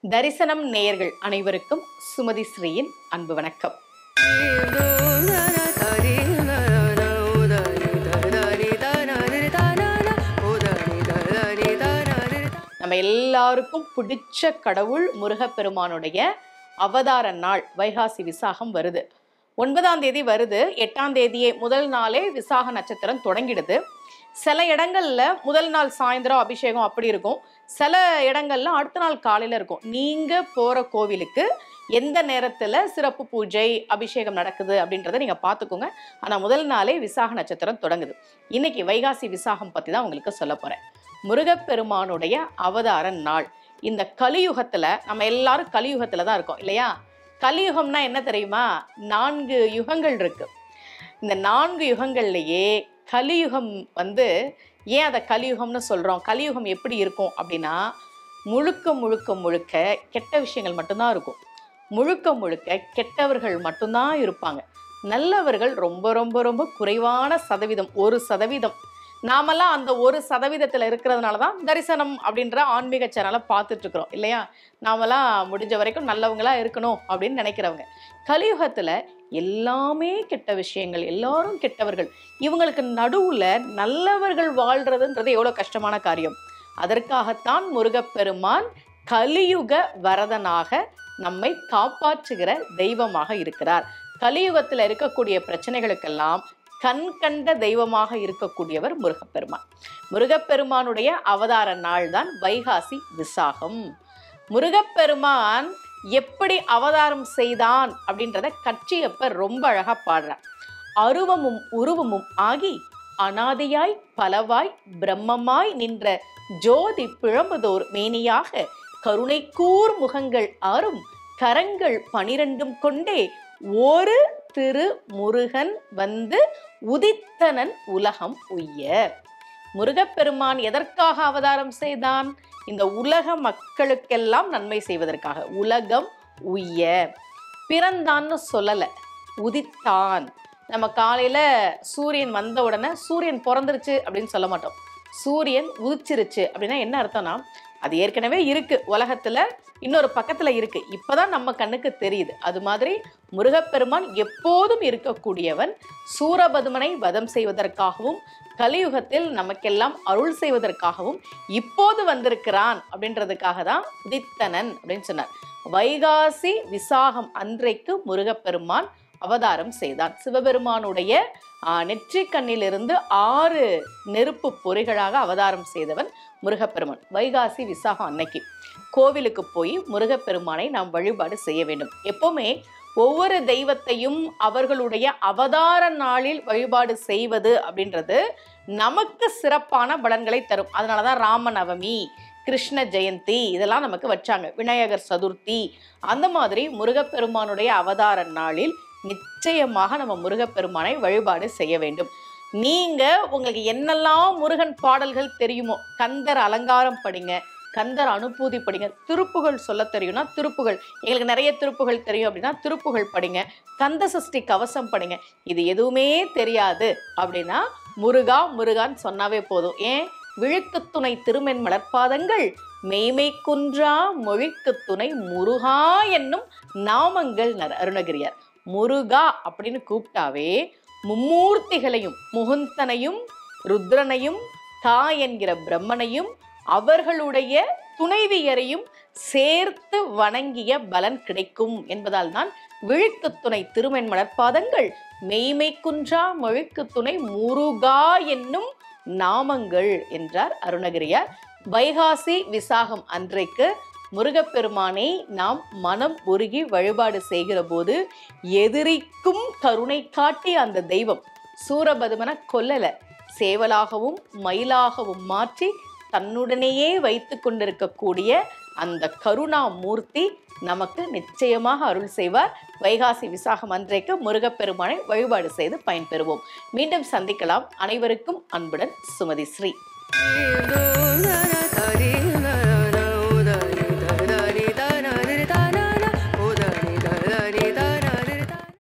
தரிசனம் நேயர்கள் அனைவருக்கும் சுமதி ஸ்ரீயின் அன்பு வணக்கம். நம்ம எல்லாருக்கும் பிடிச்ச கடவுள் முருகப்பெருமானுடைய அவதார நாள் வைகாசி விசாகம் வருது. 9ஆம் தேதி வருது. 8ஆம் தேதியே முதல் நாளே விசாக நட்சத்திரம் தொடங்கிடுது. சில இடங்கள்ல முதல் நாள் சாயந்தரம் அபிஷேகம் அப்படி இருக்கும், சில இடங்கள்ல அடுத்த நாள் காலையில இருக்கும். நீங்க போற கோவிலுக்கு எந்த நேரத்துல சிறப்பு பூஜை அபிஷேகம் நடக்குது அப்படின்றத நீங்க பாத்துக்கோங்க. ஆனா முதல் நாளே விசாக நட்சத்திரம் தொடங்குது. இன்னைக்கு வைகாசி விசாகம் பத்தி தான் உங்களுக்கு சொல்ல போறேன். முருகப்பெருமானுடைய அவதார நாள். இந்த கலியுகத்துல நம்ம எல்லாரும் கலியுகத்துல தான் இருக்கோம் இல்லையா? கலியுகம்னா என்ன தெரியுமா? 4 யுகங்கள் இருக்கு. இந்த 4 யுகங்கள்லயே கலியுகம் ஏன் அதை கலியுகம்னு சொல்றோம்? கலியுகம் எப்படி இருக்கும் அப்படின்னா, முழுக்க முழுக்க முழுக்க கெட்ட விஷயங்கள் மட்டும்தான் இருக்கும். முழுக்க முழுக்க கெட்டவர்கள் மட்டும்தான் இருப்பாங்க. நல்லவர்கள் ரொம்ப ரொம்ப ரொம்ப குறைவான சதவீதம், 1%. நாமெல்லாம் அந்த 1% இருக்கிறதுனால தான் தரிசனம் அப்படின்ற ஆன்மீக சேனலை பார்த்துட்டு இருக்கிறோம் இல்லையா? நாமெல்லாம் முடிஞ்ச வரைக்கும் நல்லவங்களா இருக்கணும் அப்படின்னு நினைக்கிறவங்க. கலியுகத்துல எல்லாமே கெட்ட விஷயங்கள், எல்லாரும் கெட்டவர்கள். இவங்களுக்கு நடுவுல நல்லவர்கள் வாழ்றதுன்றது எவ்வளவு கஷ்டமான காரியம். அதற்காகத்தான் முருகப்பெருமான் கலியுக வரதனாக நம்மை காப்பாற்றுகிற தெய்வமாக இருக்கிறார். கலியுகத்துல இருக்கக்கூடிய பிரச்சனைகளுக்கெல்லாம் கண் கண்ட தெய்வமாக இருக்கக்கூடியவர் முருகப்பெருமான். முருகப்பெருமானுடைய அவதார நாள் தான் வைகாசி விசாகம். முருகப்பெருமான் எப்படி அவதாரம் செய்தான் அப்படின்றத கச்சியப்பர் ரொம்ப அழகா பாடுறார். அருவமும் உருவமும் ஆகி அனாதியாய் பலவாய் பிரம்மமாய் நின்ற ஜோதி பிழம்புதோர் மேனியாக கருணைக்கூர் முகங்கள் 6 கரங்கள் 12 கொண்டே ஒரு திரு முருகன் உதித்தனன் உலகம் உய்ய. முருகப்பெருமான் எதற்காக அவதாரம் செய்தான்? இந்த உலக மக்களுக்கெல்லாம் நன்மை செய்வதற்காக. உலகம் உய்ய. பிறந்தான்னு சொல்லல, உதித்தான். நம்ம காலையில சூரியன் வந்த உடனே சூரியன் பிறந்துருச்சு அப்படின்னு சொல்ல மாட்டோம். சூரியன் உதிச்சிருச்சு அப்படின்னா என்ன அர்த்தம்னா, அது ஏற்கனவே இருக்கு உலகத்துல, இன்னொரு பக்கத்துல இருக்கு, இப்பதான் நம்ம கண்ணுக்கு தெரியுது. அது மாதிரி முருகப்பெருமான் எப்போதும் இருக்கக்கூடியவன். சூரபதுமனை வதம் செய்வதற்காகவும் கலியுகத்தில் நமக்கெல்லாம் அருள் செய்வதற்காகவும் இப்போது வந்திருக்கிறான் அப்படின்றதுக்காக தான் உதித்தனன் அப்படின்னு சொன்னார். வைகாசி விசாகம் அன்றைக்கு முருகப்பெருமான் அவதாரம் செய்தான். சிவபெருமானுடைய நெற்றிக்கண்ணிலிருந்து 6 நெருப்பு பொறிகளாக அவதாரம் செய்தவன் முருகப்பெருமான். வைகாசி விசாகம் அன்னைக்கு கோவிலுக்கு போய் முருகப்பெருமானை நாம் வழிபாடு செய்ய வேண்டும். எப்பவுமே ஒவ்வொரு தெய்வத்தையும் அவர்களுடைய அவதார நாளில் வழிபாடு செய்வது அப்படின்றது நமக்கு சிறப்பான பலன்களை தரும். அதனாலதான் ராமநவமி, கிருஷ்ண ஜெயந்தி இதெல்லாம் நமக்கு வச்சாங்க. விநாயகர் சதுர்த்தி, அந்த மாதிரி முருகப்பெருமானுடைய அவதார நாளில் நிச்சயமாக நம்ம முருகப்பெருமானை வழிபாடு செய்ய வேண்டும். நீங்க உங்களுக்கு என்னெல்லாம் முருகன் பாடல்கள் தெரியுமோ, கந்தர் அலங்காரம் படிங்க, கந்தர் அனுபூதி படிங்க, திருப்புகள் சொல்ல தெரியும்னா திருப்புகள், எங்களுக்கு நிறைய திருப்புகள் தெரியும் அப்படின்னா திருப்புகள் படிங்க, கந்த சஷ்டி கவசம் படிங்க. இது எதுவுமே தெரியாது அப்படின்னா முருகா முருகான்னு சொன்னாவே போதும். ஏன்? விழுக்கு துணை திருமென் மலர்பாதங்கள் மெய்மை குன்றா மொழிக்கு துணை முருகா என்னும் நாமங்கள் அருணகிரியார். முருகா அப்படின்னு கூப்பிட்டாவே மும்மூர்த்திகளையும், முகுந்தனையும் ருத்ரனையும் தாய் என்கிற பிரம்மனையும் அவர்களுடைய துணைவியரையும் சேர்த்து வணங்கிய பலன் கிடைக்கும் என்பதால் தான் விழுக்கு துணை திருமென் மலர்பாதங்கள் மெய்மை குன்றா மொழிக்கு துணை முருகா என்னும் நாமங்கள் என்றார் அருணகிரியார். வைகாசி விசாகம் அன்றைக்கு முருகப்பெருமானை நாம் மனம் உருகி வழிபாடு செய்கிற போது எதிரிக்கும் கருணை காட்டி அந்த தெய்வம் சூரபதுமனை கொல்லல, சேவலாகவும் மயிலாகவும் மாற்றி தன்னுடனேயே வைத்து கொண்டிருக்கக்கூடிய அந்த கருணா மூர்த்தி நமக்கு நிச்சயமாக அருள் செய்வார். வைகாசி விசாகம் அன்றைக்கு முருகப்பெருமானை வழிபாடு செய்து பயன்பெறுவோம். மீண்டும் சந்திக்கலாம். அனைவருக்கும் அன்புடன் சுமதி ஸ்ரீ.